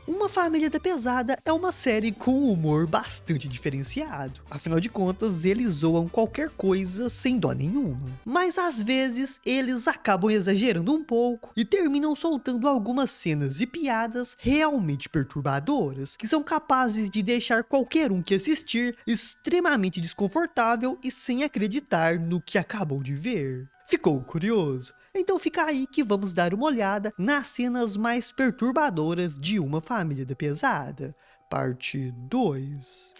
Uma Família da Pesada é uma série com humor bastante diferenciado. Afinal de contas, eles zoam qualquer coisa sem dó nenhuma. Mas às vezes, eles acabam exagerando um pouco e terminam soltando algumas cenas e piadas realmente perturbadoras, que são capazes de deixar qualquer um que assistir extremamente desconfortável e sem acreditar no que acabou de ver. Ficou curioso? Então fica aí que vamos dar uma olhada nas cenas mais perturbadoras de Uma Família da Pesada, parte 2.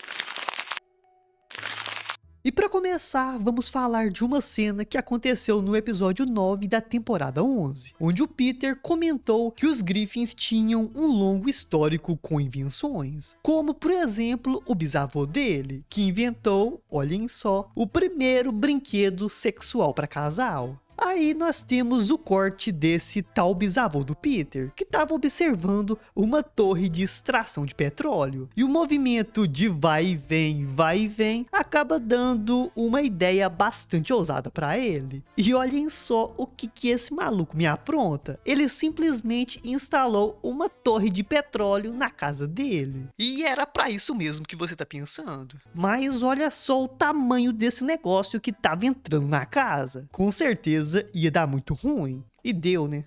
E para começar, vamos falar de uma cena que aconteceu no episódio 9 da temporada 11, onde o Peter comentou que os Griffins tinham um longo histórico com invenções, como por exemplo o bisavô dele, que inventou, olhem só, o primeiro brinquedo sexual para casal. Aí nós temos o corte desse tal bisavô do Peter, que estava observando uma torre de extração de petróleo. E o movimento de vai e vem, acaba dando uma ideia bastante ousada para ele. E olhem só o que esse maluco me apronta. Ele simplesmente instalou uma torre de petróleo na casa dele. E era para isso mesmo que você tá pensando. Mas olha só o tamanho desse negócio que tava entrando na casa. Com certeza ia dar muito ruim. E deu, né?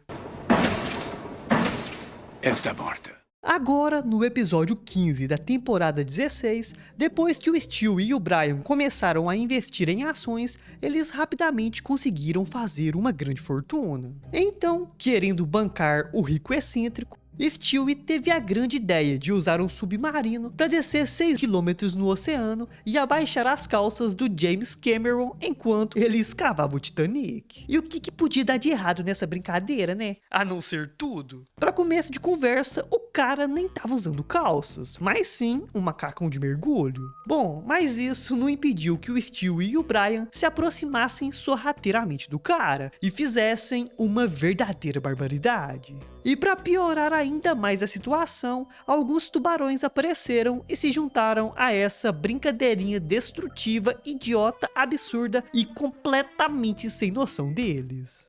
Ela está morta. Agora, no episódio 15 da temporada 16, depois que o Stu e o Brian começaram a investir em ações, eles rapidamente conseguiram fazer uma grande fortuna. Então, querendo bancar o rico excêntrico, Stewie teve a grande ideia de usar um submarino para descer 6 km no oceano e abaixar as calças do James Cameron enquanto ele escavava o Titanic. E o que podia dar de errado nessa brincadeira, né? A não ser tudo. Para começo de conversa, o cara nem tava usando calças, mas sim um macacão de mergulho. Bom, mas isso não impediu que o Stewie e o Brian se aproximassem sorrateiramente do cara e fizessem uma verdadeira barbaridade. E para piorar ainda mais a situação, alguns tubarões apareceram e se juntaram a essa brincadeirinha destrutiva, idiota, absurda e completamente sem noção deles.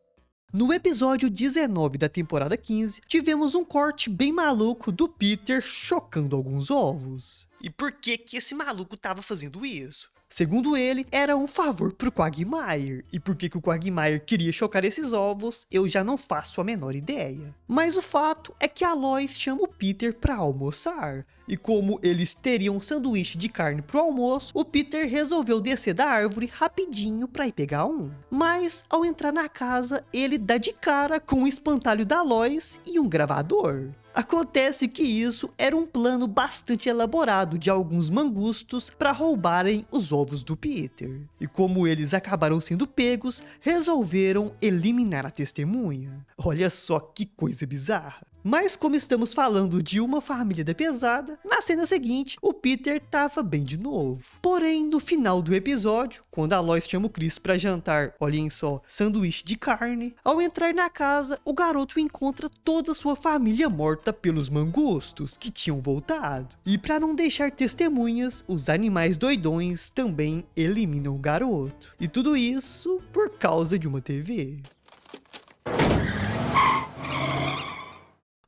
No episódio 19 da temporada 15, tivemos um corte bem maluco do Peter chocando alguns ovos. E por que esse maluco tava fazendo isso? Segundo ele, era um favor pro Quagmire, e por que o Quagmire queria chocar esses ovos, eu já não faço a menor ideia. Mas o fato é que a Lois chama o Peter pra almoçar, e como eles teriam um sanduíche de carne pro almoço, o Peter resolveu descer da árvore rapidinho pra ir pegar um. Mas ao entrar na casa, ele dá de cara com o espantalho da Lois e um gravador. Acontece que isso era um plano bastante elaborado de alguns mangustos para roubarem os ovos do Peter. E como eles acabaram sendo pegos, resolveram eliminar a testemunha. Olha só que coisa bizarra. Mas como estamos falando de Uma Família da Pesada, na cena seguinte, o Peter tava bem de novo. Porém, no final do episódio, quando a Lois chama o Chris pra jantar, olhem só, sanduíche de carne, ao entrar na casa, o garoto encontra toda a sua família morta pelos mangustos que tinham voltado. E para não deixar testemunhas, os animais doidões também eliminam o garoto. E tudo isso por causa de uma TV.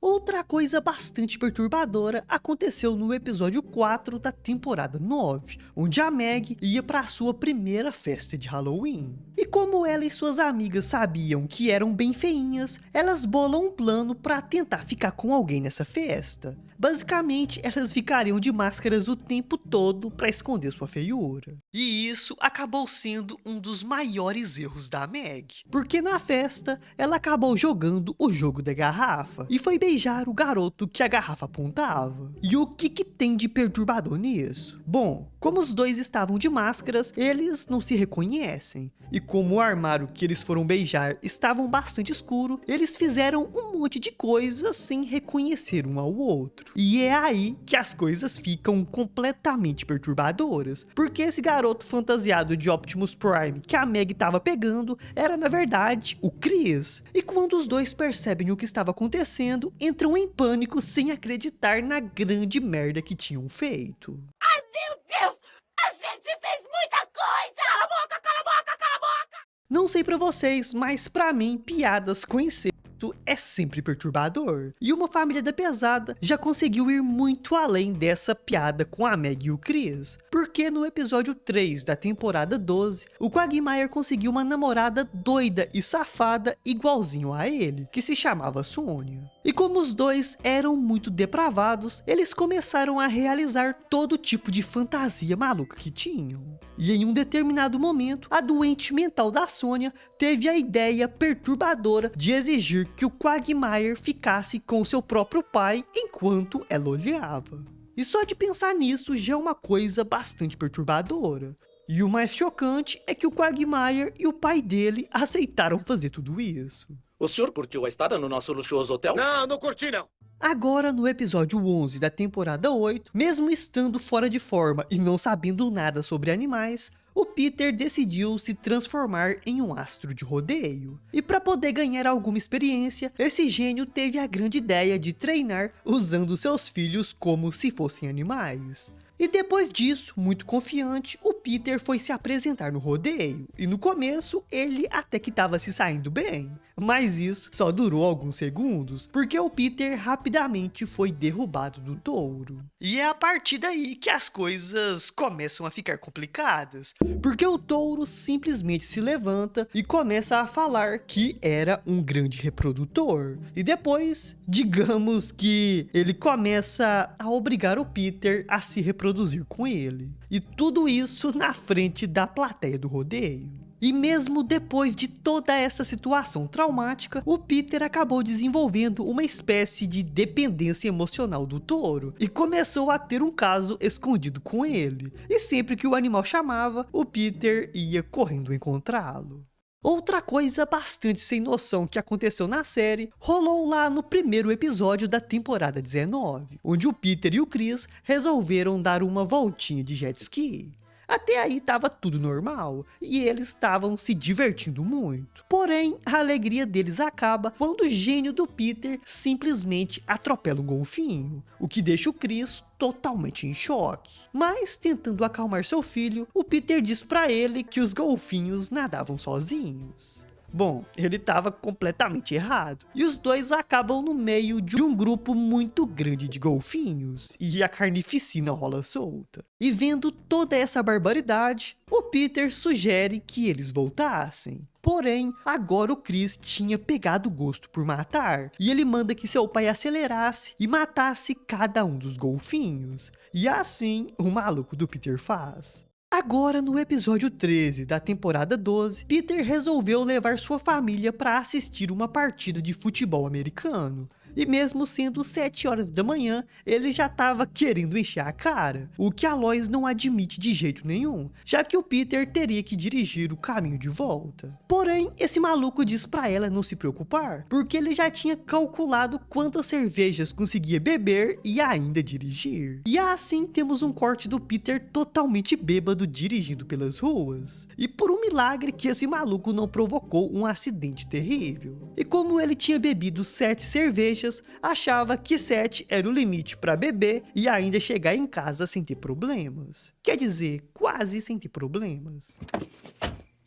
Outra coisa bastante perturbadora aconteceu no episódio 4 da temporada 9, onde a Meg ia para a sua primeira festa de Halloween. E como ela e suas amigas sabiam que eram bem feinhas, elas bolam um plano para tentar ficar com alguém nessa festa. Basicamente, elas ficariam de máscaras o tempo todo para esconder sua feiura. E isso acabou sendo um dos maiores erros da Meg, porque na festa ela acabou jogando o jogo da garrafa e foi beijar o garoto que a garrafa apontava. E o que tem de perturbador nisso? Bom, como os dois estavam de máscaras, eles não se reconhecem. E como o armário que eles foram beijar estavam bastante escuro, eles fizeram um monte de coisas sem reconhecer um ao outro. E é aí que as coisas ficam completamente perturbadoras, porque esse garoto fantasiado de Optimus Prime que a Meg estava pegando era na verdade o Chris. E quando os dois percebem o que estava acontecendo, entram em pânico sem acreditar na grande merda que tinham feito. Ai, meu Deus! A gente fez muita coisa! Cala a boca, cala a boca, cala a boca! Não sei pra vocês, mas pra mim, piadas com incesto momento é sempre perturbador. E uma família da pesada já conseguiu ir muito além dessa piada com a Meg e o Chris. Porque no episódio 3 da temporada 12, o Quagmire conseguiu uma namorada doida e safada igualzinho a ele, que se chamava Sônia. E como os dois eram muito depravados, eles começaram a realizar todo tipo de fantasia maluca que tinham. E em um determinado momento, a doente mental da Sônia teve a ideia perturbadora de exigir que o Quagmire ficasse com seu próprio pai enquanto ela olhava. E só de pensar nisso já é uma coisa bastante perturbadora. E o mais chocante é que o Quagmire e o pai dele aceitaram fazer tudo isso. O senhor curtiu a estada no nosso luxuoso hotel? Não, não curti não. Agora, no episódio 11 da temporada 8, mesmo estando fora de forma e não sabendo nada sobre animais, o Peter decidiu se transformar em um astro de rodeio. E para poder ganhar alguma experiência, esse gênio teve a grande ideia de treinar usando seus filhos como se fossem animais. E depois disso, muito confiante, o Peter foi se apresentar no rodeio. E no começo, ele até que estava se saindo bem. Mas isso só durou alguns segundos, porque o Peter rapidamente foi derrubado do touro. E é a partir daí que as coisas começam a ficar complicadas, porque o touro simplesmente se levanta e começa a falar que era um grande reprodutor. E depois, digamos que ele começa a obrigar o Peter a se reproduzir com ele. E tudo isso na frente da plateia do rodeio. E mesmo depois de toda essa situação traumática, o Peter acabou desenvolvendo uma espécie de dependência emocional do touro e começou a ter um caso escondido com ele. E sempre que o animal chamava, o Peter ia correndo encontrá-lo. Outra coisa bastante sem noção que aconteceu na série rolou lá no primeiro episódio da temporada 19, onde o Peter e o Chris resolveram dar uma voltinha de jet ski. Até aí tava tudo normal, e eles estavam se divertindo muito. Porém, a alegria deles acaba quando o gênio do Peter simplesmente atropela um golfinho, o que deixa o Chris totalmente em choque. Mas, tentando acalmar seu filho, o Peter diz pra ele que os golfinhos nadavam sozinhos. Bom, ele estava completamente errado. E os dois acabam no meio de um grupo muito grande de golfinhos. E a carnificina rola solta. E vendo toda essa barbaridade, o Peter sugere que eles voltassem. Porém, agora o Chris tinha pegado gosto por matar. E ele manda que seu pai acelerasse e matasse cada um dos golfinhos. E assim, o maluco do Peter faz. Agora, no episódio 13 da temporada 12, Peter resolveu levar sua família para assistir uma partida de futebol americano. E mesmo sendo 7 horas da manhã, ele já estava querendo encher a cara, o que a Lois não admite de jeito nenhum, já que o Peter teria que dirigir o caminho de volta. Porém, esse maluco diz pra ela não se preocupar, porque ele já tinha calculado quantas cervejas conseguia beber e ainda dirigir. E assim temos um corte do Peter totalmente bêbado dirigindo pelas ruas. E por um milagre que esse maluco não provocou um acidente terrível. E como ele tinha bebido 7 cervejas, achava que 7 era o limite para beber e ainda chegar em casa sem ter problemas. Quer dizer, quase sem ter problemas.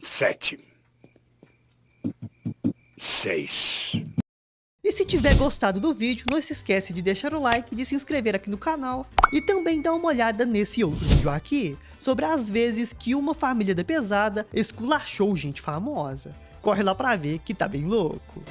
7. 6. E se tiver gostado do vídeo, não se esquece de deixar o like, de se inscrever aqui no canal e também dar uma olhada nesse outro vídeo aqui, sobre as vezes que uma família da pesada esculachou gente famosa. Corre lá pra ver que tá bem louco.